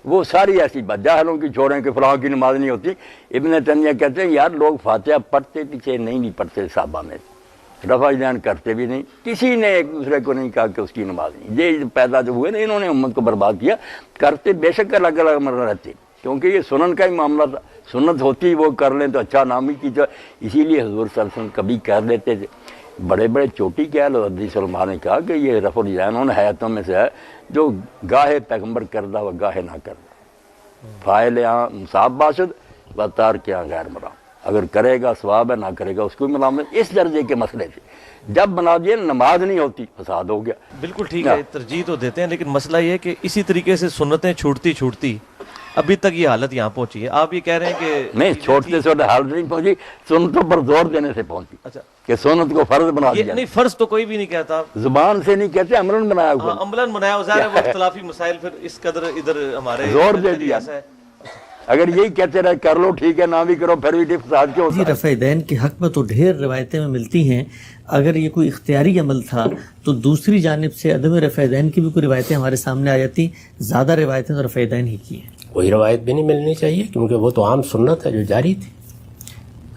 وہ ساری ایسی بات جاہلوں کی چھوڑیں کہ فلاں کی نماز نہیں ہوتی. ابن تیمیہ کہتے ہیں یار لوگ فاتحہ پڑھتے پیچھے نہیں پڑھتے صحابہ میں، رفع دین کرتے بھی نہیں، کسی نے ایک دوسرے کو نہیں کہا کہ اس کی نماز نہیں. یہ پیدا جو ہوئے نا انہوں نے امت کو برباد کیا. کرتے بے شک الگ الگ مرہ رہتے کیونکہ یہ سنن کا ہی معاملہ تھا. سنت ہوتی وہ کر لیں تو اچھا نام ہی کی. اسی لیے حضور صلی اللہ علیہ وسلم کبھی کر دیتے تھے بڑے بڑے چوٹی کیا حدیث علماء نے کہا کہ یہ رفع الیدین ان حیاتوں میں سے ہے جو گاہے پیغمبر کردہ و گاہے نہ کردہ، فاعل یہاں مصاب باشد و تارک یہاں غیر مرام. اگر کرے گا ثواب ہے، نہ کرے گا اس کو ملامت. اس درجے کے مسئلے تھے. جب بنا دیے نماز نہیں ہوتی فساد ہو گیا. بالکل ٹھیک ہے، ترجیح تو دیتے ہیں، لیکن مسئلہ یہ ہے کہ اسی طریقے سے سنتیں چھوٹتی ابھی تک یہ حالت یہاں پہنچی ہے. آپ یہ کہہ رہے ہیں کہ نہیں چھوٹتے چھوٹے حالت نہیں پہنچی، سنتوں پر زور دینے سے پہنچی. اچھا کہ سنت کو فرض بنا دیا. نہیں فرض تو کوئی بھی نہیں کہتا، زبان سے نہیں کہتے، عملاً بنایا ہوا. عملاً بنایا ہوا ہے. وہ اختلافی مسائل پھر اس قدر ادھر ہمارے زور دے دیا. اگر یہی کہتے رہے کر لو ٹھیک ہے، نہ بھی کرو پھر بھی فساد کیوں ہوتا ہے؟ رفع دین کے حق میں تو ڈھیر روایتیں میں ملتی ہیں. اگر یہ کوئی اختیاری عمل تھا تو دوسری جانب سے عدم رفع دین کی بھی کوئی روایتیں ہمارے سامنے آ جاتی. زیادہ روایتیں تو رفع دین ہی کی ہیں. کوئی روایت بھی نہیں ملنی چاہیے کیونکہ وہ تو عام سنت ہے جو جاری تھی.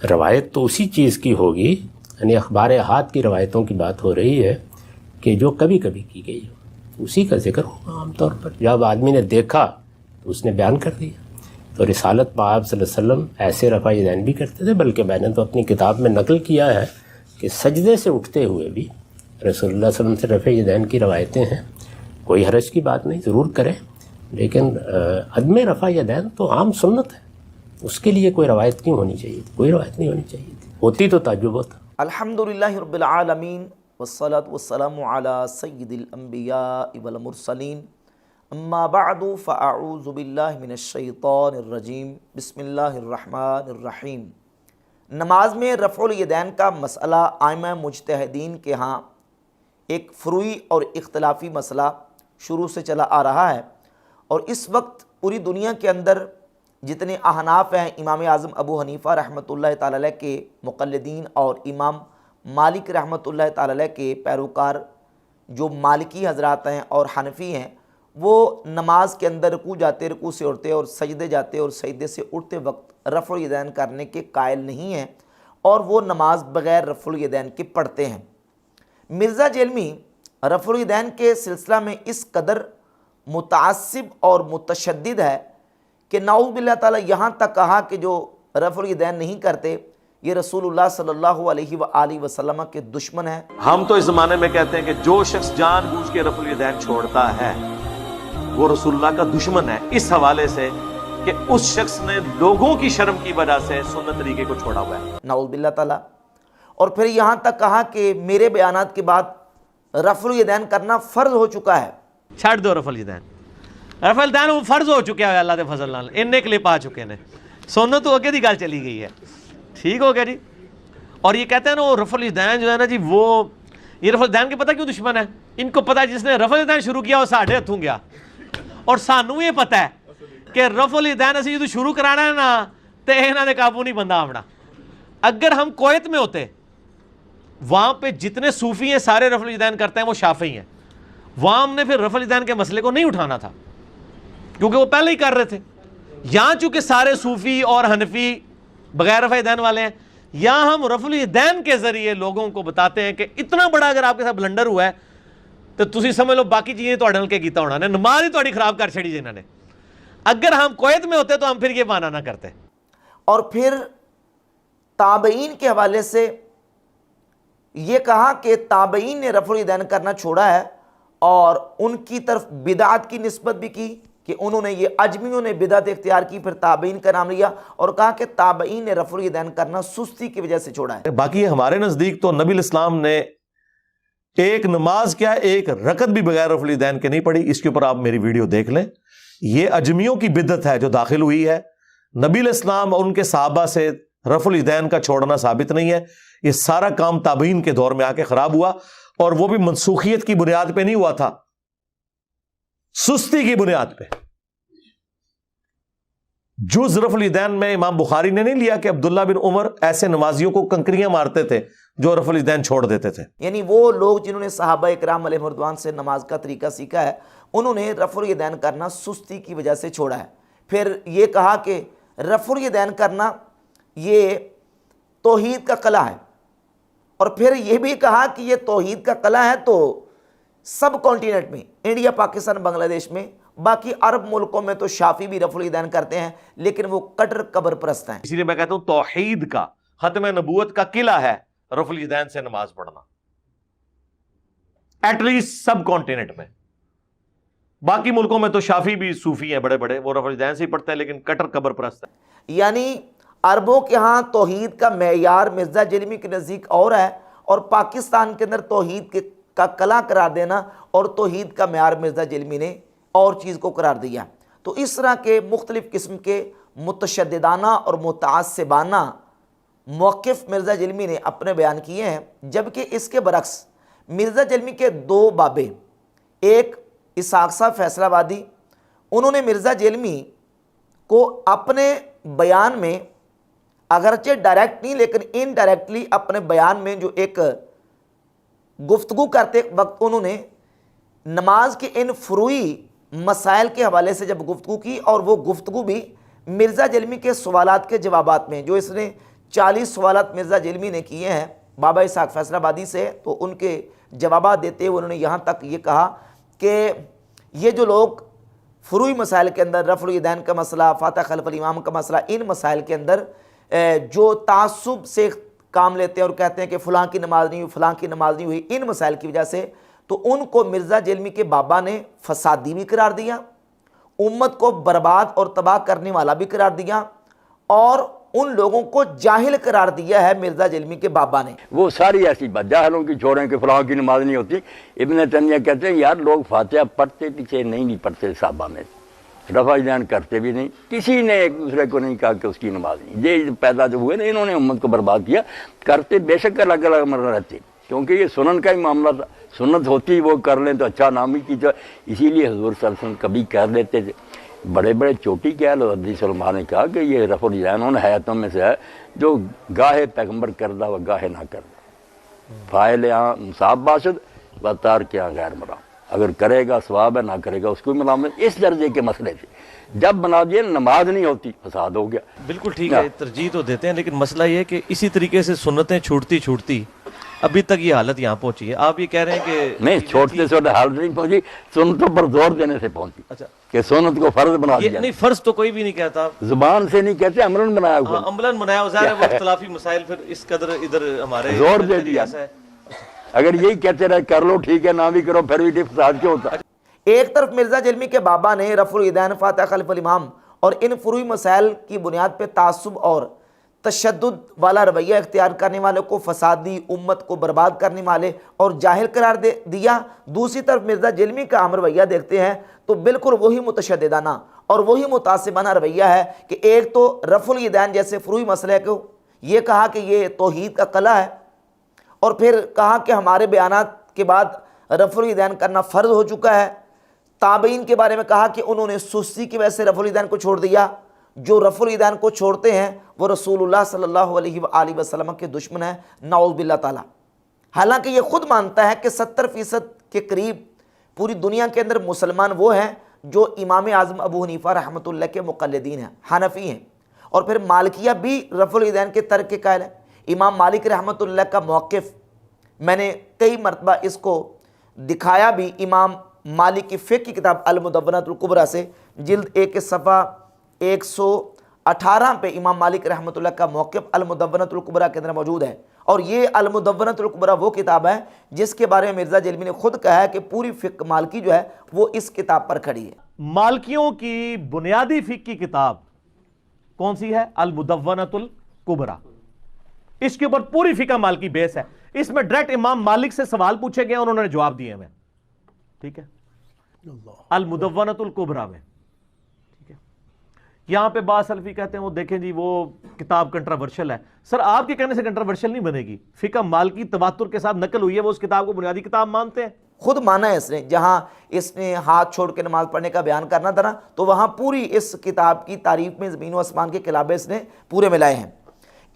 روایت تو اسی چیز کی ہوگی، یعنی اخبار احاد کی روایتوں کی بات ہو رہی ہے کہ جو کبھی کبھی کی گئی ہو اسی کا ذکر ہوگا. عام طور پر جب آدمی نے دیکھا تو اس نے بیان کر دیا. تو رسالت پاک صلی اللہ علیہ وسلم ایسے رفع دین بھی کرتے تھے، بلکہ میں نے تو اپنی کتاب میں نقل کیا ہے کہ سجدے سے اٹھتے ہوئے بھی رسول اللہ صلی اللہ علیہ وسلم سے رفع دین کی روایتیں ہیں. کوئی حرج کی بات نہیں، ضرور کریں، لیکن عدم رفع دین تو عام سنت ہے. اس کے لیے کوئی روایت کیوں ہونی چاہیے تھی؟ کوئی روایت نہیں ہونی چاہیے تھی. ہوتی تو تعجب ہوتا. الحمدللہ رب العالمین والصلاة والسلام علی سید الانبیاء والمرسلین. اما بعد فاعوذ باللہ من الشیطان الرجیم. بسم اللہ الرحمن الرحیم. نماز میں رفع الیدین کا مسئلہ ائمہ مجتہدین کے ہاں ایک فروعی اور اختلافی مسئلہ شروع سے چلا آ رہا ہے، اور اس وقت پوری دنیا کے اندر جتنے احناف ہیں، امام اعظم ابو حنیفہ رحمۃ اللہ تعالی علیہ کے مقلدین اور امام مالک رحمۃ اللہ تعالی علیہ کے پیروکار جو مالکی حضرات ہیں اور حنفی ہیں، وہ نماز کے اندر رکوع جاتے، رکوع سے اٹھتے اور سجدے جاتے اور سجدے سے اٹھتے وقت رفع الیدین کرنے کے قائل نہیں ہیں، اور وہ نماز بغیر رفع الیدین کے پڑھتے ہیں. مرزا جیلمی رفع الیدین کے سلسلہ میں اس قدر متعصب اور متشدد ہے کہ نعوذ باللہ تعالیٰ یہاں تک کہا کہ جو رفع الیدین نہیں کرتے یہ رسول اللہ صلی اللہ علیہ وآلہ وسلم کے دشمن ہیں. ہم تو اس زمانے میں کہتے ہیں کہ جو شخص جان بوجھ کے رفع الیدین چھوڑتا ہے وہ رسول اللہ کا دشمن ہے، اس حوالے سے کہ اس شخص نے لوگوں کی شرم کی وجہ سے سنت طریقے کو چھوڑا ہوا ہے. نعوذ باللہ تعالیٰ. اور پھر یہاں تک کہا کہ میرے بیانات کے بعد رفع الیدین کرنا فرض ہو چکا ہے. چھڑ دو رفع الیدین. رفع الیدین وہ فرض ہو چکا ہے اللہ کے فضل نال، اننے کلپ آ چکے ہیں. سنت تو اگے دی گل چلی گئی ہے. ٹھیک ہو گیا جی. اور یہ کہتے ہیں نا وہ رفع الیدین جو ہے نا جی، وہ یہ رفع الیدین کے پتہ کیوں دشمن ہے؟ ان کو پتہ ہے جس نے رفع الیدین شروع کیا وہ ساڈے ہتھوں گیا، اور سانوں یہ پتہ ہے کہ رفع الیدین اسی جو شروع کرانا ہے نا تے انہاں دے قابو نہیں بندہ آمنا. اگر ہم کویت میں ہوتے، وہاں پہ جتنے صوفی ہیں سارے رفع الیدین کرتے ہیں وہ شافعی ہیں، وہاں ہم نے پھر رفع الیدین کے مسئلے کو نہیں اٹھانا تھا کیونکہ وہ پہلے ہی کر رہے تھے. یہاں چونکہ سارے صوفی اور حنفی بغیر رفع الیدین والے ہیں، یہاں ہم رفع الیدین کے ذریعے لوگوں کو بتاتے ہیں کہ اتنا بڑا اگر آپ کے ساتھ بلنڈر ہوا ہے تو تسی سمجھ لو باقی چیزیں تو اڈل کے کیتا ہونا نے، نماز ہی تھوڑی خراب کر چھڑی جنہاں نے. اگر ہم کویت میں ہوتے تو ہم پھر یہ مانا نہ کرتے. اور پھر تابعین کے حوالے سے یہ کہا کہ تابعین نے رفع الیدین کرنا چھوڑا ہے، اور ان کی طرف بدعت کی نسبت بھی کی کہ انہوں نے یہ اجمیوں نے بدعت اختیار کی، پھر تابعین کا نام لیا اور کہا کہ تابعین نے رفع الیدین کرنا سستی کی وجہ سے چھوڑا ہے. باقی ہمارے نزدیک تو نبی الاسلام نے ایک نماز کیا ایک رکعت بھی بغیر رفع الیدین کے نہیں پڑھی. اس کے اوپر آپ میری ویڈیو دیکھ لیں. یہ اجمیوں کی بدعت ہے جو داخل ہوئی ہے. نبی الاسلام اور ان کے صحابہ سے رفع الیدین کا چھوڑنا ثابت نہیں ہے. یہ سارا کام تابعین کے دور میں آ کے خراب ہوا، اور وہ بھی منسوخیت کی بنیاد پہ نہیں ہوا تھا، سستی کی بنیاد پہ. جز رفع الیدین میں امام بخاری نے نہیں لیا کہ عبداللہ بن عمر ایسے نمازیوں کو کنکریاں مارتے تھے جو رفع الیدین چھوڑ دیتے تھے. یعنی وہ لوگ جنہوں نے صحابہ اکرام علیہ رضوان سے نماز کا طریقہ سیکھا ہے انہوں نے رفع الیدین کرنا سستی کی وجہ سے چھوڑا ہے۔ پھر یہ کہا کہ رفع الیدین کرنا یہ توحید کا قلعہ ہے، اور پھر یہ بھی کہا کہ یہ توحید کا قلعہ ہے تو سب کانٹیننٹ میں، انڈیا، پاکستان، بنگلہ دیش میں، باقی عرب ملکوں میں تو شافی بھی رفع الیدین کرتے ہیں، لیکن وہ کٹر قبر پرست ہیں۔ اسی لیے میں کہتا ہوں توحید کا، ختم نبوت کا قلعہ ہے رفع الیدین سے نماز پڑھنا، ایٹ لیسٹ سب کانٹیننٹ میں۔ باقی ملکوں میں تو شافی بھی صوفی ہیں بڑے بڑے، وہ رفع الیدین سے ہی پڑھتے ہیں، لیکن کٹر قبر پرست ہے۔ یعنی عربوں کے ہاں توحید کا معیار مرزا جیلمی کے نزدیک اور ہے، اور پاکستان کے اندر توحید کا قلعہ قرار دینا اور توحید کا معیار مرزا جیلمی نے اور چیز کو قرار دیا۔ تو اس طرح کے مختلف قسم کے متشددانہ اور متعصبانہ موقف مرزا جیلمی نے اپنے بیان کیے ہیں، جبکہ اس کے برعکس مرزا جیلمی کے دو بابے، ایک اسحاق صاحب فیصل آبادی، انہوں نے مرزا جیلمی کو اپنے بیان میں اگرچہ ڈائریکٹ نہیں لیکن انڈائریکٹلی اپنے بیان میں جو ایک گفتگو کرتے وقت انہوں نے نماز کے ان فروعی مسائل کے حوالے سے جب گفتگو کی، اور وہ گفتگو بھی مرزا جیلمی کے سوالات کے جوابات میں، جو اس نے 40 سوالات مرزا جیلمی نے کیے ہیں بابا اسحاق فیصل آبادی سے، تو ان کے جوابات دیتے ہوئے انہوں نے یہاں تک یہ کہا کہ یہ جو لوگ فروعی مسائل کے اندر رفع الیدین کا مسئلہ، فاتح خلف الامام کا مسئلہ، ان مسائل کے اندر جو تعصب سے کام لیتے ہیں اور کہتے ہیں کہ فلاں کی نماز نہیں ہوئی، فلاں کی نماز نہیں ہوئی، ان مسائل کی وجہ سے، تو ان کو مرزا جیلمی کے بابا نے فسادی بھی قرار دیا، امت کو برباد اور تباہ کرنے والا بھی قرار دیا، اور ان لوگوں کو جاہل قرار دیا ہے مرزا جیلمی کے بابا نے۔ وہ ساری ایسی بات جاہلوں کی چھوڑیں کہ فلاں کی نماز نہیں ہوتی۔ ابن تیمیہ کہتے ہیں یار لوگ فاتحہ پڑھتے پیچھے نہیں پڑھتے، صحابہ میں رفع الیدین کرتے بھی نہیں، کسی نے ایک دوسرے کو نہیں کہا کہ اس کی نماز نہیں۔ یہ پیدا جو ہوئے نا، انہوں نے امت کو برباد کیا، کرتے بے شک الگ الگ مرہ رہتے، کیونکہ یہ سنن کا ہی معاملہ تھا، سنت ہوتی وہ کر لیں تو اچھا، نام ہی کی تو اسی لیے حضور صلی اللہ علیہ وسلم کبھی کر لیتے تھے۔ بڑے بڑے چوٹی کیا لو حدیث علماء نے کہا کہ یہ رفع الیدین ان حیاتوں میں سے ہے جو گاہے پیغمبر کردہ و گاہے نہ کردہ، فاعل یہاں مصاب باشد و تارک یہاں غیر مرام، اگر کرے گا ثواب ہے، نہ کرے گا اس کو ملامت۔ اس درجے کے مسئلے تھے۔ جب بنا دیا نماز نہیں ہوتی، فساد ہو گیا۔ بالکل ٹھیک ہے، ترجیح تو دیتے ہیں، لیکن مسئلہ یہ ہے کہ اسی طریقے سے سنتیں چھوٹتی ابھی تک یہ حالت یہاں پہنچی ہے۔ آپ یہ کہہ رہے ہیں کہ نہیں، چھوٹتے چھوٹے حالت نہیں پہنچی، سنتوں پر زور دینے سے پہنچی، اچھا کہ سنت کو فرض بنا یہ دیا۔ نہیں، فرض تو کوئی بھی نہیں کہتا، زبان سے نہیں کہتے، عملاً بنایا ہوا۔ ہاں عملاً بنایا، ظاہر ہے وہ اختلافی مسائل پھر اس قدر ادھر ہمارے زور دے دیا۔ ایسا ہے۔ اگر یہی کہتے رہے کر لو ٹھیک ہے، نہ بھی کرو پھر بھی فساد کیوں ہوتا؟ ایک طرف مرزا جیلمی کے بابا نے رفع الیدین، فاتح خلف الامام اور ان فروعی مسائل کی بنیاد پہ تعصب اور تشدد والا رویہ اختیار کرنے والے کو فسادی، امت کو برباد کرنے والے اور جاہل قرار دیا۔ دوسری طرف مرزا جیلمی کا عام رویہ دیکھتے ہیں تو بالکل وہی متشددانہ اور وہی متعصبانہ رویہ ہے کہ ایک تو رفع الیدین جیسے فروعی مسئلے کو یہ کہا کہ یہ توحید کا قلعہ ہے، اور پھر کہا کہ ہمارے بیانات کے بعد رفع الیدین کرنا فرض ہو چکا ہے۔ تابعین کے بارے میں کہا کہ انہوں نے سستی کی وجہ سے رفع الیدین کو چھوڑ دیا، جو رفع الیدین کو چھوڑتے ہیں وہ رسول اللہ صلی اللہ علیہ وآلہ وسلم کے دشمن ہیں، نعوذ باللہ تعالی۔ حالانکہ یہ خود مانتا ہے کہ 70% کے قریب پوری دنیا کے اندر مسلمان وہ ہیں جو امام اعظم ابو حنیفہ رحمۃ اللہ کے مقلدین ہیں، حنفی ہیں، اور پھر مالکیہ بھی رفع الیدین کے ترک کے قائل ہیں۔ امام مالک رحمۃ اللہ کا موقف میں نے کئی مرتبہ اس کو دکھایا بھی، امام مالک کی فقہ کی کتاب المدونۃ الکبریٰ سے جلد 1 کے صفحہ 118 پہ امام مالک رحمۃ اللہ کا موقف المدونۃ الکبریٰ کے اندر موجود ہے، اور یہ المدونۃ الکبریٰ وہ کتاب ہے جس کے بارے میں مرزا جیلمی نے خود کہا ہے کہ پوری فقہ مالکی جو ہے وہ اس کتاب پر کھڑی ہے۔ مالکیوں کی بنیادی فقہ کی کتاب کون سی ہے؟ المدونۃ الکبریٰ۔ اس کے اوپر پوری فقہ مالکی بیس ہے، اس میں ڈائریکٹ امام مالک سے سوال پوچھے گئے، انہوں نے جواب دیے میں، ٹھیک ہے، المدونۃ الکبریٰ میں، ٹھیک ہے۔ یہاں پہ بعض سلفی کہتے ہیں وہ دیکھیں جی وہ کتاب کنٹراورشل ہے۔ سر آپ کے کہنے سے کنٹراورشل نہیں بنے گی، فقہ مالکی تواتر کے ساتھ نقل ہوئی ہے، وہ اس کتاب کو بنیادی کتاب مانتے ہیں۔ خود مانا ہے اس نے، جہاں اس نے ہاتھ چھوڑ کے نماز پڑھنے کا بیان کرنا تھا نا، تو وہاں پوری اس کتاب کی تعریف میں زمین و آسمان کے کلابے اس نے پورے ملائے ہیں۔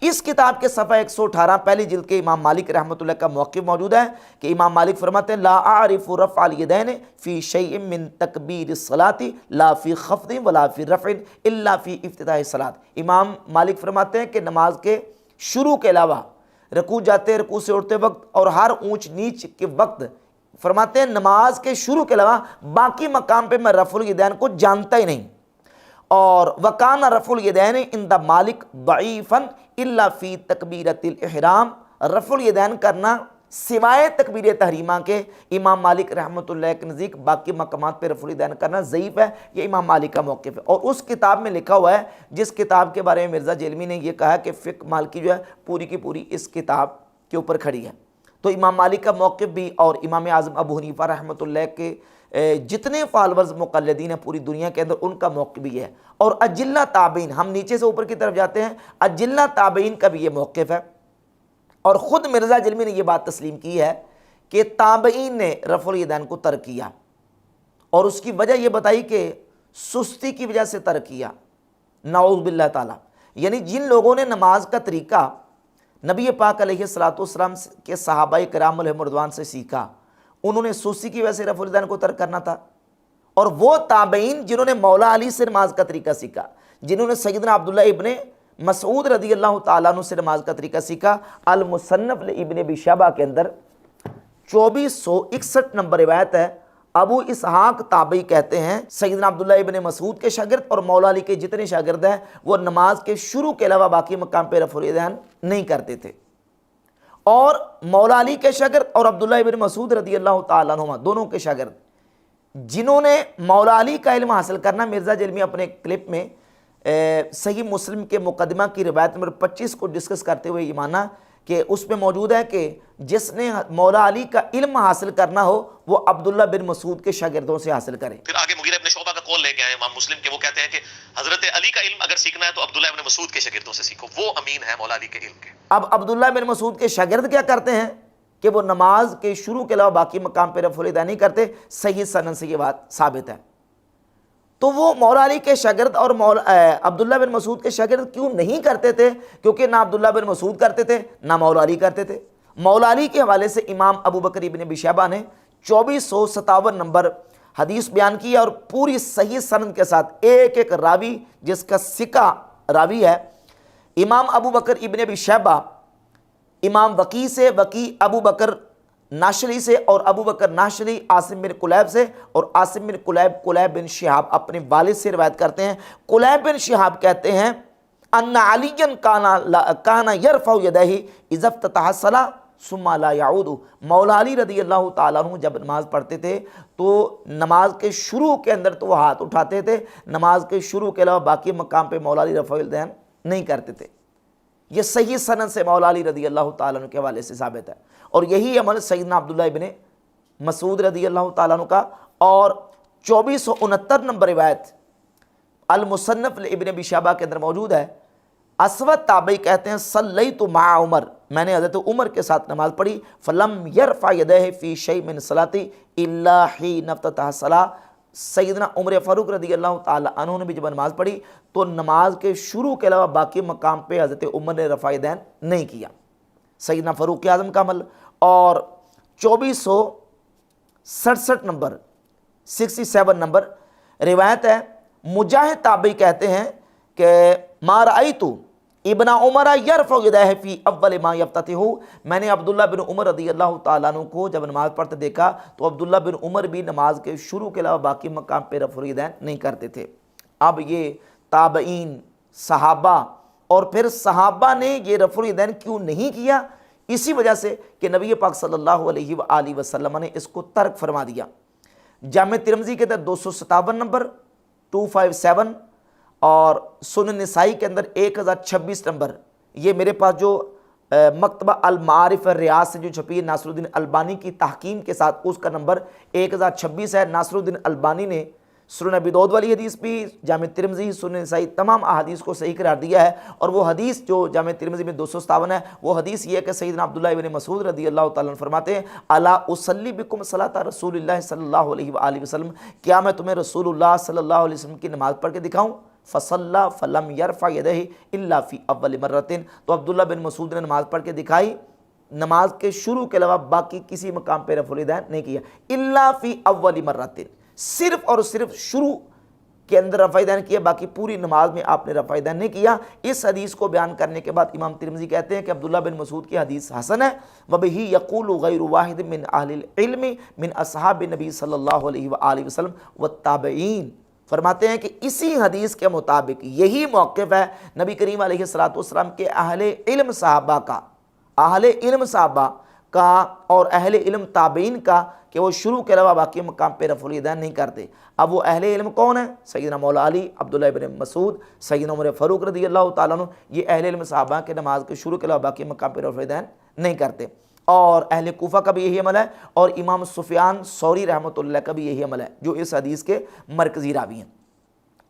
اس کتاب کے صفحہ 118 پہلی جلد کے امام مالک رحمۃ اللہ کا موقف موجود ہے کہ امام مالک فرماتے ہیں لا اعرف رفع الیدین فی شیء من تکبیر الصلاۃ لا فی خفض ولا فی رفع الا فی افتتاح الصلاۃ۔ امام مالک فرماتے ہیں کہ نماز کے شروع کے علاوہ رکوع جاتے، رکوع سے اٹھتے وقت اور ہر اونچ نیچ کے وقت، فرماتے ہیں نماز کے شروع کے علاوہ باقی مقام پہ میں رفع الیدین کو جانتا ہی نہیں۔ اور وکان رفع الیدین عند مالک ضعیفا الا فی تکبیرۃ الاحرام، رفع الیدین کرنا سوائے تکبیر تحریمہ کے امام مالک رحمۃ اللہ کے نزدیک باقی مقامات پہ رفع الیدین کرنا ضعیف ہے۔ یہ امام مالک کا موقف ہے، اور اس کتاب میں لکھا ہوا ہے جس کتاب کے بارے میں مرزا جیلمی نے یہ کہا کہ فقہ مالکی جو ہے پوری کی پوری اس کتاب کے اوپر کھڑی ہے۔ تو امام مالک کا موقف بھی اور امام اعظم ابو حنیفہ رحمۃ اللہ کے جتنے فالورز مقلدین ہیں پوری دنیا کے اندر ان کا موقف بھی ہے، اور اجلہ تابعین، ہم نیچے سے اوپر کی طرف جاتے ہیں، اجلہ تابعین کا بھی یہ موقف ہے۔ اور خود مرزا جلمی نے یہ بات تسلیم کی ہے کہ تابعین نے رفع الیدین کو ترک کیا، اور اس کی وجہ یہ بتائی کہ سستی کی وجہ سے ترک کیا، نعوذ باللہ تعالی۔ یعنی جن لوگوں نے نماز کا طریقہ نبی پاک علیہ الصلوۃ والسلام کے صحابہ کرام علیہم رضوان سے سیکھا، انہوں نے سستی کی وجہ سے رفع الیدین کو ترک کرنا تھا۔ اور وہ تابعین جنہوں نے مولا علی سے نماز کا طریقہ سیکھا، جنہوں نے سیدنا عبداللہ ابن مسعود رضی اللہ تعالیٰ عنہ سے نماز کا طریقہ سیکھا، المصنف لابن ابی شیبہ کے اندر 2461 نمبر روایت ہے۔ ابو اسحاق تابعی کہتے ہیں سیدنا عبداللہ ابن مسعود کے شاگرد اور مولا علی کے جتنے شاگرد ہیں وہ نماز کے شروع کے علاوہ باقی مقام پہ رفع الیدین نہیں کرتے تھے، اور مولا علی کے شاگرد اور عبداللہ ابن مسعود رضی اللہ تعالیٰ عنہ دونوں کے شاگرد جنہوں نے مولا علی کا علم حاصل کرنا، مرزا جلمی اپنے کلپ میں صحیح مسلم کے مقدمہ کی روایت نمبر 25 کو ڈسکس کرتے ہوئے یہ مانا کہ اس میں موجود ہے کہ جس نے مولا علی کا علم حاصل کرنا ہو وہ عبداللہ بن مسعود کے شاگردوں سے حاصل کرے۔ پھر آگے مغیرہ ابن شعبہ کا قول لے کے آئے امام مسلم کے، وہ کہتے ہیں کہ حضرت علی کا علم اگر سیکھنا ہے تو عبداللہ ابن مسعود کے شاگردوں سے سیکھو، وہ امین ہے مولا علی کے علم کے۔ اب عبداللہ بن مسعود کے شاگرد کیا کرتے ہیں کہ وہ نماز کے شروع کے علاوہ باقی مقام پہ رفع الیدین نہیں کرتے، صحیح سند سے یہ بات ثابت ہے۔ تو وہ مولا علی کے شاگرد اور عبداللہ بن مسعود کے شاگرد کیوں نہیں کرتے تھے؟ کیونکہ نہ عبداللہ بن مسعود کرتے تھے نہ مولا علی کرتے تھے۔ مولا علی کے حوالے سے امام ابو بکر ابن ابی شیبہ نے 2457 نمبر حدیث بیان کی، اور پوری صحیح سند کے ساتھ ایک ایک راوی جس کا ثقہ راوی ہے۔ امام ابو بکر ابن ابی شیبہ امام وقی سے، وقی ابو بکر ناشری سے، اور ابو بکر ناشری عاصم بن کلیب سے، اور عاصم بن کلیب بن شہاب اپنے والد سے روایت کرتے ہیں۔ کلیب بن شہاب کہتے ہیں ان علی کانا یرفع یدیہ اذا افتتح الصلاۃ ثم لا یعود، مولا علی رضی اللہ تعالیٰ عنہ جب نماز پڑھتے تھے تو نماز کے شروع کے اندر تو وہ ہاتھ اٹھاتے تھے، نماز کے شروع کے علاوہ باقی مقام پہ مولا علی رفع الیدین نہیں کرتے تھے۔ یہ صحیح سند سے مولا علی رضی اللہ تعالیٰ عنہ کے حوالے سے ثابت ہے، اور یہی عمل سیدنا عبداللہ ابن مسعود رضی اللہ تعالیٰ عنہ کا۔ اور 2469 نمبر روایت المصنف لابن ابی شیبہ کے اندر موجود ہے۔ اسود تابعی کہتے ہیں صلیت مع عمر، میں نے حضرت عمر کے ساتھ نماز پڑھی، فلم یرفع یدیہ فی شیء من صلاۃ الا حین افتتح الصلاۃ، سیدنا عمر فاروق رضی اللہ تعالی عنہ نے بھی جب نماز پڑھی تو نماز کے شروع کے علاوہ باقی مقام پہ حضرت عمر نے رفع یدین نہیں کیا، سیدنا فاروق اعظم کا عمل۔ اور 2467 نمبر 67 نمبر روایت ہے، مجاہد تابعی کہتے ہیں کہ ما رأیت ابن عمر یرفع یدیہ فی اول ما یفتتح، میں نے عبداللہ بن عمر رضی اللہ تعالیٰ عنہ کو جب نماز پڑھتے دیکھا تو عبداللہ بن عمر بھی نماز کے شروع کے علاوہ باقی مقام پہ رفع الیدین نہیں کرتے تھے۔ اب یہ تابعین، صحابہ، اور پھر صحابہ نے یہ رفع الیدین کیوں نہیں کیا؟ اسی وجہ سے کہ نبی پاک صلی اللہ علیہ وآلہ وسلم نے اس کو ترک فرما دیا۔ جامع ترمذی کے اندر 257 نمبر 257 اور سنن نسائی کے اندر 1026 نمبر، یہ میرے پاس جو مکتبہ المعارف الریاض سے جو چھپی ہے ناصر الدین البانی کی تحقیم کے ساتھ، اس کا نمبر 1026 ہے۔ ناصر الدین البانی نے سنن ابی داؤد والی حدیث بھی، جامع ترمذی، سنن نسائی تمام احادیث کو صحیح قرار دیا ہے، اور وہ حدیث جو جامع ترمذی میں 257 ہے وہ حدیث یہ ہے کہ سیدنا عبداللہ ابن مسعود رضی اللہ تعالیٰ عنہ فرماتے ہیں الا اصلی بکم صلاۃ رسول اللہ صلی اللہ علیہ وآلہ وسلم، کیا میں تمہیں رسول اللہ صلی اللہ علیہ وسلم کی نماز پڑھ کے دکھاؤں؟ فصلى فلم يرفع يديه الا في اول مرة، تو عبداللہ بن مسعود نے نماز پڑھ کے دکھائی، نماز کے شروع کے علاوہ باقی کسی مقام پہ رفع الیدین نہیں کیا، الا فی اول مرۃ، صرف اور صرف شروع کے اندر رفع الیدین کیا، باقی پوری نماز میں آپ نے رفع الیدین نہیں کیا۔ اس حدیث کو بیان کرنے کے بعد امام ترمذی کہتے ہیں کہ عبداللہ بن مسعود کی حدیث حسن ہے، وبہ یقول غیر واحد من اہل العلم من اصحاب نبی صلی اللہ علیہ وآلہ وسلم والتابعین، فرماتے ہیں کہ اسی حدیث کے مطابق یہی موقف ہے نبی کریم علیہ الصلوۃ والسلام کے اہل علم صحابہ کا، اہل علم صحابہ کا اور اہل علم تابعین کا، کہ وہ شروع کے علاوہ باقی مقام پہ رفع الیدین نہیں کرتے۔ اب وہ اہل علم کون ہیں؟ سیدنا مولا علی، عبداللہ ابن مسعود، سیدنا عمر فاروق رضی اللہ تعالیٰ عنہ، یہ اہل علم صحابہ کے نماز کے شروع کے علاوہ باقی مقام پہ رفع الیدین نہیں کرتے۔ اور اہل کوفہ کا بھی یہی عمل ہے، اور امام سفیان ثوری رحمۃ اللہ کا بھی یہی عمل ہے، جو اس حدیث کے مرکزی راوی ہیں۔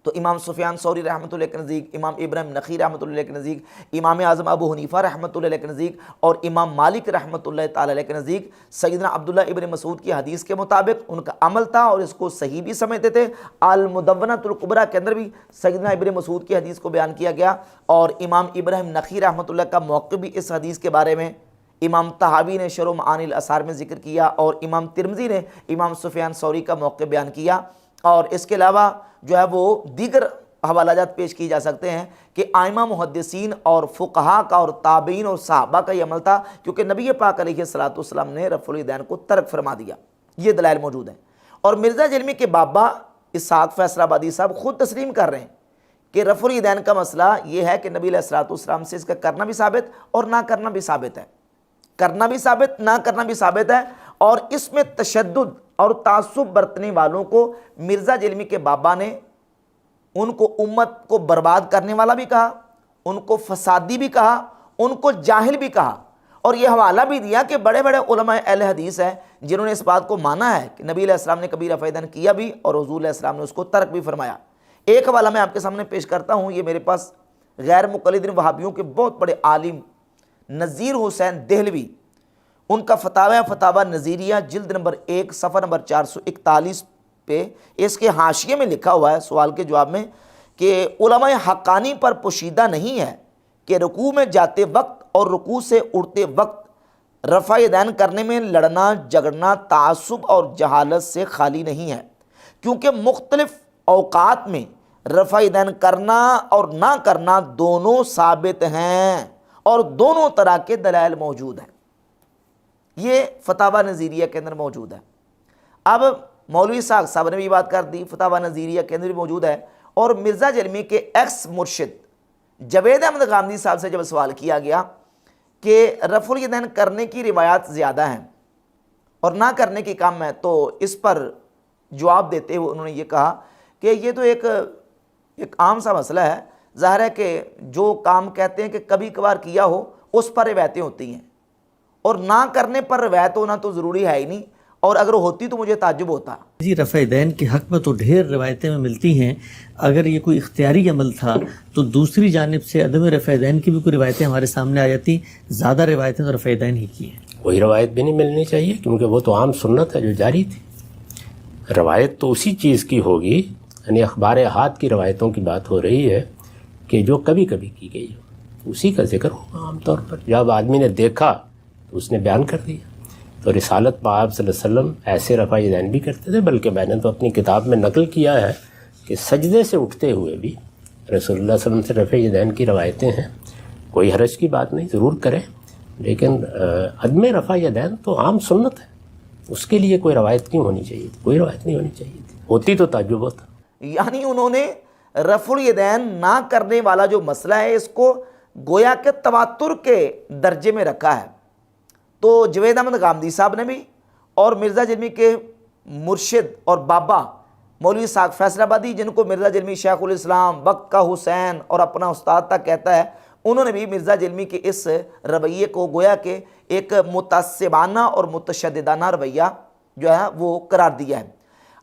تو امام سفیان ثوری رحمۃ اللہ کے نزدیک، امام ابراہیم نخعی رحمۃ اللہ کے نزدیک، امام اعظم ابو حنیفہ رحمۃ اللہ کے نزدیک، اور امام مالک رحمۃ اللہ تعالی علیہ کے نزدیک سیدنا عبداللہ ابن مسعود کی حدیث کے مطابق ان کا عمل تھا، اور اس کو صحیح بھی سمجھتے تھے۔ المدونۃ الکبریٰ کے اندر بھی سیدنا ابن مسعود کی حدیث کو بیان کیا گیا، اور امام ابراہیم نخعی رحمۃ اللہ کا موقف بھی اس حدیث کے بارے میں امام طحاوی نے شرح معانی الاثار میں ذکر کیا، اور امام ترمذی نے امام سفیان ثوری کا موقف بیان کیا۔ اور اس کے علاوہ جو ہے وہ دیگر حوالہ جات پیش کی جا سکتے ہیں کہ ائمہ محدثین اور فقہاء کا اور تابعین اور صحابہ کا یہ عمل تھا، کیونکہ نبی پاک علیہ الصلوۃ والسلام نے رفع الیدین کو ترک فرما دیا۔ یہ دلائل موجود ہیں، اور مرزا جلمی کے بابا اسحاق فیصل آبادی صاحب خود تسلیم کر رہے ہیں کہ رفع الیدین کا مسئلہ یہ ہے کہ نبی علیہ الصلوۃ والسلام سے اس کا کرنا بھی ثابت اور نہ کرنا بھی ثابت ہے، کرنا بھی ثابت نہ کرنا بھی ثابت ہے، اور اس میں تشدد اور تعصب برتنے والوں کو مرزا جلمی کے بابا نے ان کو امت کو برباد کرنے والا بھی کہا، ان کو فسادی بھی کہا، ان کو جاہل بھی کہا، اور یہ حوالہ بھی دیا کہ بڑے بڑے علماء اہل حدیث ہیں جنہوں نے اس بات کو مانا ہے کہ نبی علیہ السلام نے کبھی رفع الیدین کیا بھی، اور حضور علیہ السلام نے اس کو ترک بھی فرمایا۔ ایک حوالہ میں آپ کے سامنے پیش کرتا ہوں، یہ میرے پاس غیر مقلدین وہابیوں کے بہت بڑے عالم نذیر حسین دہلوی، ان کا فتاوی نذیریہ جلد نمبر 1 صفحہ نمبر 441 پہ اس کے حاشیے میں لکھا ہوا ہے سوال کے جواب میں کہ علماء حقانی پر پوشیدہ نہیں ہے کہ رکوع میں جاتے وقت اور رکوع سے اٹھتے وقت رفع الیدین کرنے میں لڑنا جھگڑنا تعصب اور جہالت سے خالی نہیں ہے، کیونکہ مختلف اوقات میں رفع الیدین کرنا اور نہ کرنا دونوں ثابت ہیں، اور دونوں طرح کے دلائل موجود ہیں۔ یہ فتاوی نذیریہ کے اندر موجود ہے۔ اب مولوی صاحب نے بھی بات کر دی، فتاوی نذیریہ کے اندر بھی موجود ہے، اور مرزا جلمی کے ایکس مرشد جوید احمد غامدی صاحب سے جب سوال کیا گیا کہ رفع الیدین کرنے کی روایات زیادہ ہیں اور نہ کرنے کی کم ہے، تو اس پر جواب دیتے ہوئے انہوں نے یہ کہا کہ یہ تو ایک عام سا مسئلہ ہے، ظاہر ہے کہ جو کام کہتے ہیں کہ کبھی کبھار کیا ہو اس پر روایتیں ہوتی ہیں، اور نہ کرنے پر روایت ہونا تو ضروری ہے ہی نہیں، اور اگر ہوتی تو مجھے تعجب ہوتا۔ جی رفع الیدین کے حق میں تو ڈھیر روایتیں میں ملتی ہیں، اگر یہ کوئی اختیاری عمل تھا تو دوسری جانب سے عدم رفع الیدین کی بھی کوئی روایتیں ہمارے سامنے آ جاتی، زیادہ روایتیں تو رفع الیدین ہی کی ہیں۔ کوئی روایت بھی نہیں ملنی چاہیے، کیونکہ وہ تو عام سنت ہے جو جاری تھی۔ روایت تو اسی چیز کی ہوگی، یعنی اخبار احاد کی روایتوں کی بات ہو رہی ہے کہ جو کبھی کبھی کی گئی ہو، اسی کا ذکر ہوگا عام طور پر۔ جب آدمی نے دیکھا تو اس نے بیان کر دیا۔ تو رسالت میں آپ صلی اللہ علیہ وسلم ایسے رفع الیدین بھی کرتے تھے، بلکہ میں نے تو اپنی کتاب میں نقل کیا ہے کہ سجدے سے اٹھتے ہوئے بھی رسول اللہ صلی اللہ علیہ وسلم سے رفع الیدین کی روایتیں ہیں۔ کوئی حرج کی بات نہیں، ضرور کریں، لیکن عدم رفع الیدین تو عام سنت ہے، اس کے لیے کوئی روایت کیوں ہونی چاہیے تھی؟ کوئی روایت نہیں ہونی چاہیے تھی، ہوتی تو تعجب ہوتا۔ یعنی انہوں نے رفع الیدین نہ کرنے والا جو مسئلہ ہے اس کو گویا کہ تواتر کے درجے میں رکھا ہے۔ تو جوید احمد غامدی صاحب نے بھی، اور مرزا جلمی کے مرشد اور بابا مولوی اسحاق فیصل آبادی، جن کو مرزا جلمی شیخ الاسلام وقت کا حسین اور اپنا استاد تک کہتا ہے، انہوں نے بھی مرزا جلمی کے اس رویے کو گویا کہ ایک متعصبانہ اور متشددانہ رویہ جو ہے وہ قرار دیا ہے۔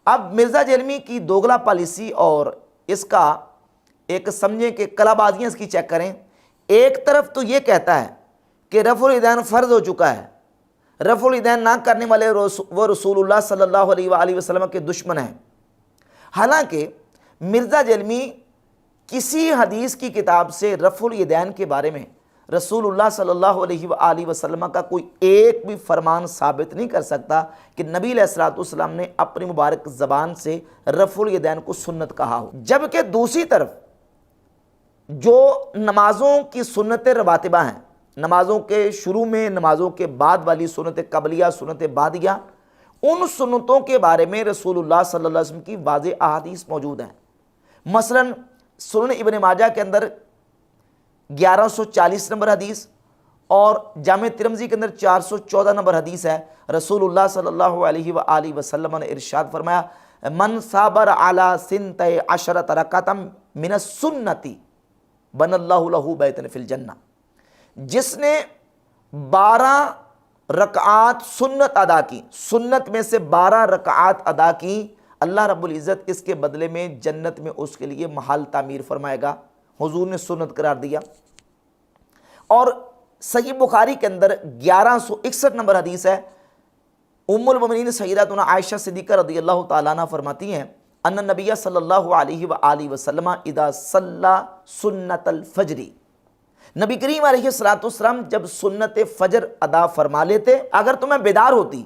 اب مرزا جلمی کی دوگلا پالیسی اور اس کا ایک سمجھیں کہ کلا بازیاں اس کی چیک کریں۔ ایک طرف تو یہ کہتا ہے کہ رفع الیدین فرض ہو چکا ہے، رفع الیدین نہ کرنے والے وہ رسول اللہ صلی اللہ علیہ وآلہ وسلم کے دشمن ہیں، حالانکہ مرزا جلمی کسی حدیث کی کتاب سے رفع الیدین کے بارے میں رسول اللہ صلی اللہ علیہ وآلہ وسلم کا کوئی ایک بھی فرمان ثابت نہیں کر سکتا کہ نبی علیہ الصلوۃ والسلام نے اپنی مبارک زبان سے رفع الیدین کو سنت کہا ہو. جبکہ دوسری طرف جو نمازوں کی سنت رواتبہ ہیں، نمازوں کے شروع میں، نمازوں کے بعد والی سنت قبلیہ، سنت بعدیہ، ان سنتوں کے بارے میں رسول اللہ صلی اللہ علیہ وسلم کی واضح احادیث موجود ہیں. مثلا سنن ابن ماجہ کے اندر 1140 نمبر حدیث اور جامع ترمذی کے اندر 414 نمبر حدیث ہے. رسول اللہ صلی اللہ علیہ وآلہ وسلم نے ارشاد فرمایا من صابر علی سنتي عشرۃ رکعۃ من السنۃ بن اللہ لہ بیتا فی الجنہ، جس نے 12 رکعات سنت ادا کی، سنت میں سے 12 رکعات ادا کی، اللہ رب العزت اس کے بدلے میں جنت میں اس کے لیے محل تعمیر فرمائے گا. حضور نے سنت قرار دیا. اور صحیح بخاری کے اندر 1161 نمبر حدیث ہے. ام المؤمنین سیدتنا عائشہ صدیقہ رضی اللہ تعالیٰ عنہ فرماتی ہیں ان نبی صلی اللہ علیہ وآلہ وسلم اذا صلی سنت الفجر، نبی کریم علیہ السلام جب سنت فجر ادا فرما لیتے، اگر تو میں بیدار ہوتی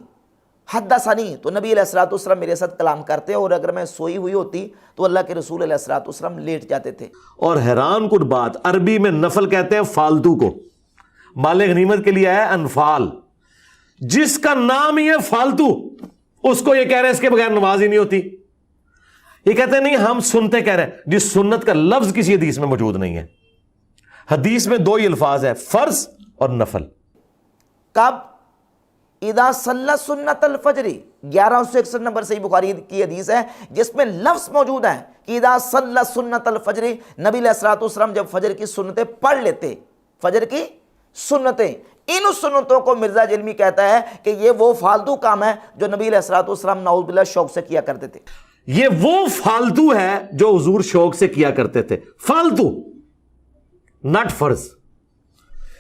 حدثنی تو نبی علیہ السلام میرے ساتھ کلام کرتے، اور اگر میں سوئی ہوئی ہوتی تو اللہ کے رسول علیہ السلام لیٹ جاتے تھے. اور حیران کن بات، عربی میں نفل کہتے ہیں فالتو کو، مال غنیمت کے لیے ہے انفال، جس کا نام ہی ہے فالتو اس کو یہ کہہ رہے ہیں اس کے بغیر نماز ہی نہیں ہوتی. یہ کہتے ہیں نہیں ہم سنتے کہہ رہے ہیں، جس سنت کا لفظ کسی حدیث میں موجود نہیں ہے. حدیث میں 2 ہی الفاظ ہے، فرض اور نفل. کب؟ اذا صلی سنت الفجر، 1161 نمبر صحیح بخاری کی حدیث ہے جس میں لفظ موجود ہے کہ اذا صلی سنت الفجر، نبی علیہ السلام جب فجر کی سنتیں پڑھ لیتے، فجر کی سنتیں. ان سنتوں کو مرزا جلمی کہتا ہے کہ یہ وہ فالتو کام ہے جو نبی علیہ السلام نعوذ باللہ شوق سے کیا کرتے تھے. یہ وہ فالتو ہے جو حضور شوق سے کیا کرتے تھے، فالتو نٹ فرض.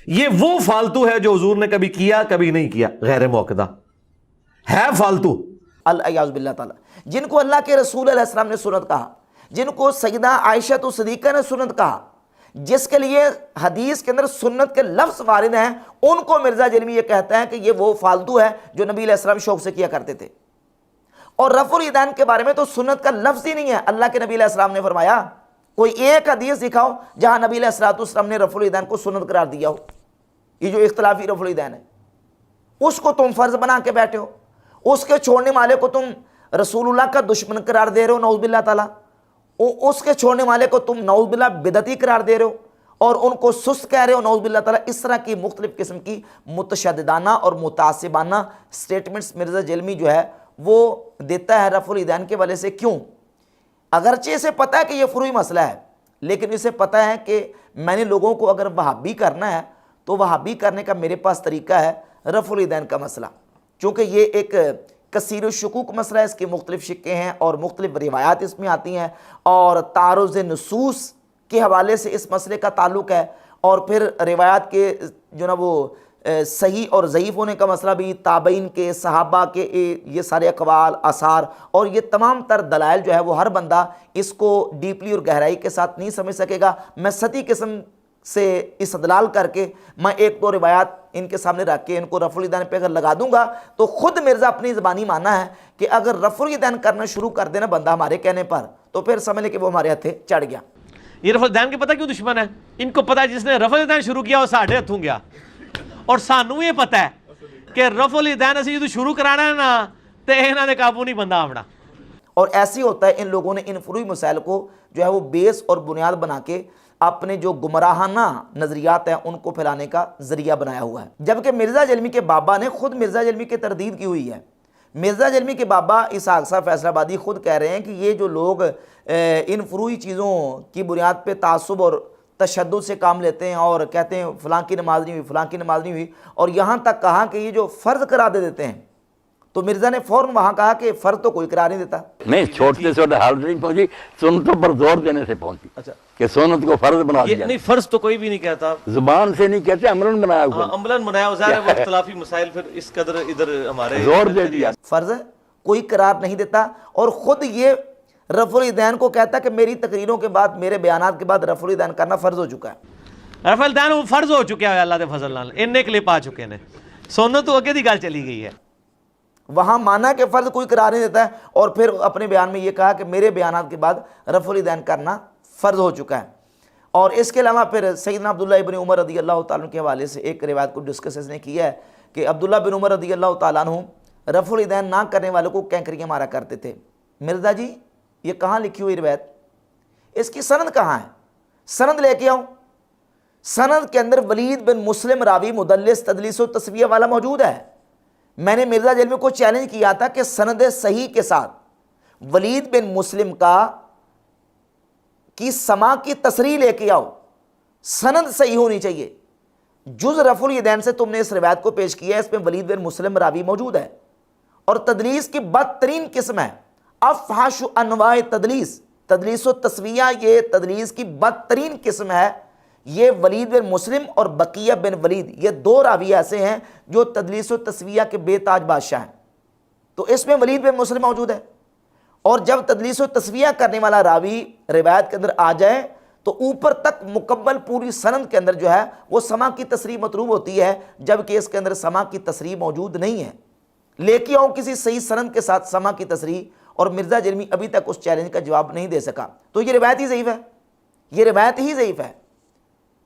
یہ وہ فالتو ہے جو حضور نے کبھی کیا کبھی نہیں کیا، غیر موقدہ ہے فالتو. الیاذ باللہ تعالی، جن کو اللہ کے رسول علیہ السلام نے سنت کہا، جن کو سیدہ عائشہ صدیقہ نے سنت کہا، جس کے لیے حدیث کے اندر سنت کے لفظ وارد ہیں، ان کو مرزا جلمی یہ کہتا ہے کہ یہ وہ فالتو ہے جو نبی علیہ السلام شوق سے کیا کرتے تھے. اور رفع الیدین کے بارے میں تو سنت کا لفظ ہی نہیں ہے. اللہ کے نبی علیہ السلام نے فرمایا کوئی ایک حدیث دکھاؤ جہاں نبی علیہ السلام نے رفع الیدین کو سنت قرار دیا ہو. یہ جو اختلافی رفع الیدین ہے اس کو تم فرض بنا کے بیٹھے ہو، اس کے چھوڑنے والے کو تم رسول اللہ کا دشمن قرار دے رہے ہو نعوذ باللہ تعالیٰ، اس کے چھوڑنے والے کو تم نعوذ باللہ بدعتی قرار دے رہے ہو، اور ان کو سست کہہ رہے ہو نعوذ باللہ تعالیٰ. اس طرح کی مختلف قسم کی متشددانہ اور متعصبانہ سٹیٹمنٹس مرزا جلمی جو ہے وہ دیتا ہے رفع الیدین کے والے سے. کیوں؟ اگرچہ اسے پتہ ہے کہ یہ فروعی مسئلہ ہے، لیکن اسے پتہ ہے کہ میں نے لوگوں کو اگر وہابی کرنا ہے تو وہابی کرنے کا میرے پاس طریقہ ہے رفع الیدین کا مسئلہ. چونکہ یہ ایک کثیر الشکوک مسئلہ ہے، اس کی مختلف شکیں ہیں اور مختلف روایات اس میں آتی ہیں، اور تعارض نصوص کے حوالے سے اس مسئلے کا تعلق ہے، اور پھر روایات کے جو نا وہ صحیح اور ضعیف ہونے کا مسئلہ بھی، تابعین کے، صحابہ کے یہ سارے اقوال، آثار اور یہ تمام تر دلائل جو ہے وہ ہر بندہ اس کو ڈیپلی اور گہرائی کے ساتھ نہیں سمجھ سکے گا. میں سطحی قسم سے استدلال کر کے میں 1-2 روایات ان کے سامنے رکھ کے ان کو رفع الیدین پہ اگر لگا دوں گا تو خود مرزا اپنی زبانی مانا ہے کہ اگر رفع الیدین کرنا شروع کر دینا بندہ ہمارے کہنے پر تو پھر سمجھ لے کہ وہ ہمارے ہتھے چڑھ گیا. یہ رفع الیدین کے پتہ کیوں دشمن ہے؟ ان کو پتہ ہے جس نے رفع الیدین شروع کیا وہ ساڑھے ہتھوں گیا، اور سانوں یہ پتہ ہے کہ رفع الیدین اسی جو شروع کرانا ہے نا تے انہاں دے قابو نہیں بندہ آمنا. اور ایسی ہوتا ہے ان لوگوں نے ان فروعی مسائل کو جو ہے وہ بیس اور بنیاد بنا کے اپنے جو گمراہانہ نظریات ہیں ان کو پھیلانے کا ذریعہ بنایا ہوا ہے. جبکہ مرزا جلمی کے بابا نے خود مرزا جلمی کی تردید کی ہوئی ہے. مرزا جلمی کے بابا اسحاق صاحب فیصل آبادی خود کہہ رہے ہیں کہ یہ جو لوگ ان فروعی چیزوں کی بنیاد پہ تعصب اور تشدد سے کام لیتے ہیں اور کہتے ہیں فلاں کی نماز نہیں ہوئی، فلاں کی نماز نہیں ہوئی، اور یہاں تک کہا کہ یہ جو فرض قرار دے دیتے ہیں، تو مرزا نے فوراً وہاں کہا کہ فرض تو کوئی قرار نہیں دیتا. نہیں، چھوٹے چھوٹے حالت نہیں پہنچی، سنتوں پر زور دینے سے پہنچی. اچھا، کہ سنت کو فرض بنا یہ دیا. نہیں، فرض تو کوئی بھی نہیں کہتا، زبان سے نہیں کہتے، عملاً بنایا ہوا. ہاں عملاً بنایا ہوا ہے. وہ اختلافی مسائل پھر اس قدر ادھر ہمارے زور دے دیا. فرض کوئی قرار نہیں دیتا، اور خود یہ رفع الیدین کو کہتا ہے کہ میری تقریروں کے بعد میرے بیانات کے بعد رفع الیدین کرنا فرض ہو چکا ہے۔ رفع الیدین وہ فرض ہو چکا ہے اللہ دے فضل نال، اننے کلپ آ چکے نے، سنت تو اگے دی گل چلی گئی ہے۔ وہاں مانا کہ فرض کوئی قرار نہیں دیتا ہے، اور پھر اپنے بیان میں یہ کہا کہ میرے بیانات کے بعد رفع الیدین کرنا فرض ہو چکا ہے۔ اور اس کے علاوہ پھر سیدنا عبداللہ ابن عمر رضی اللہ تعالیٰ عنہ کے حوالے سے ایک روایت کو ڈسکس اس نے کیا ہے کہ عبداللہ بن عمر رضی اللہ تعالیٰ عنہ رفع الیدین نہ کرنے والوں کو کینکریاں مارا کرتے تھے۔ مرزا جی یہ کہاں لکھی ہوئی روایت؟ اس کی سند کہاں ہے؟ سند لے کے آؤ۔ سند کے اندر ولید بن مسلم راوی مدلس تدلیس و تسویہ والا موجود ہے۔ میں نے مرزا جیلمی کو چیلنج کیا تھا کہ سند صحیح کے ساتھ ولید بن مسلم کی سما کی تصریح لے کے آؤ، سند صحیح ہونی چاہیے۔ جز رفع الیدین سے تم نے اس روایت کو پیش کیا ہے، اس میں ولید بن مسلم راوی موجود ہے، اور تدلیس کی بدترین قسم ہے، افحش انواع تدلیس، تدلیس و تسویہ یہ تدلیس کی بدترین قسم ہے۔ یہ ولید بن مسلم اور بقیہ بن ولید یہ دو راوی ایسے ہیں جو تدلیس و تسویہ کے بے تاج بادشاہ ہیں، تو اس میں ولید بن مسلم موجود ہے۔ اور جب تدلیس و تسویہ کرنے والا راوی روایت کے اندر آ جائے تو اوپر تک مکمل پوری سند کے اندر جو ہے وہ سما کی تصریح مطلوب ہوتی ہے، جبکہ اس کے اندر سما کی تصریح موجود نہیں ہے۔ لے کے آؤ کسی صحیح سند کے ساتھ سما کی تصریح، اور مرزا جرمی ابھی تک اس چیلنج کا جواب نہیں دے سکا۔ تو یہ روایت ہی ضعیف ہے، یہ روایت ہی ضعیف ہے۔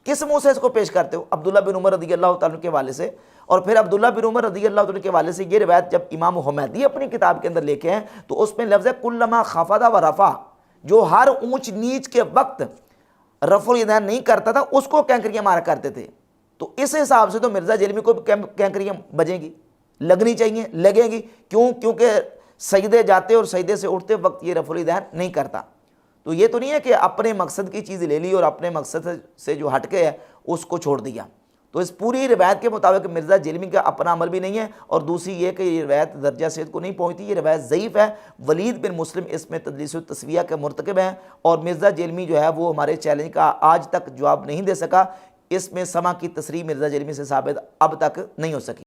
کس منہ سے اس کو پیش کرتے ہو؟ عبداللہ بن عمر رضی اللہ تعالیٰ عنہ کے حوالے سے۔ اور پھر عبداللہ بن عمر رضی اللہ تعالیٰ عنہ کے حوالے سے یہ روایت جب امام حمیدی اپنی کتاب کے اندر لے کے ہیں تو اس میں لفظ ہے کلما خفض و رفع، جو ہر اونچ نیچ کے وقت رفع الیدین نہیں کرتا تھا اس کو کینکریاں مارا کرتے تھے۔ تو اس حساب سے تو مرزا جیلمی کو بھی کینکریاں بجیں گی، لگنی چاہیے، لگیں گی۔ کیونکہ سجدے جاتے اور سجدے سے اٹھتے وقت یہ رفع الیدین نہیں کرتا۔ تو یہ تو نہیں ہے کہ اپنے مقصد کی چیز لے لی اور اپنے مقصد سے جو ہٹ کے ہے اس کو چھوڑ دیا۔ تو اس پوری روایت کے مطابق مرزا جیلمی کا اپنا عمل بھی نہیں ہے، اور دوسری یہ کہ یہ روایت درجہ صحت کو نہیں پہنچتی، یہ روایت ضعیف ہے۔ ولید بن مسلم اس میں تدلیس و تسویہ کے مرتکب ہیں، اور مرزا جیلمی جو ہے وہ ہمارے چیلنج کا آج تک جواب نہیں دے سکا۔ اس میں سما کی تصریح مرزا جیلمی سے ثابت اب تک نہیں ہو سکی۔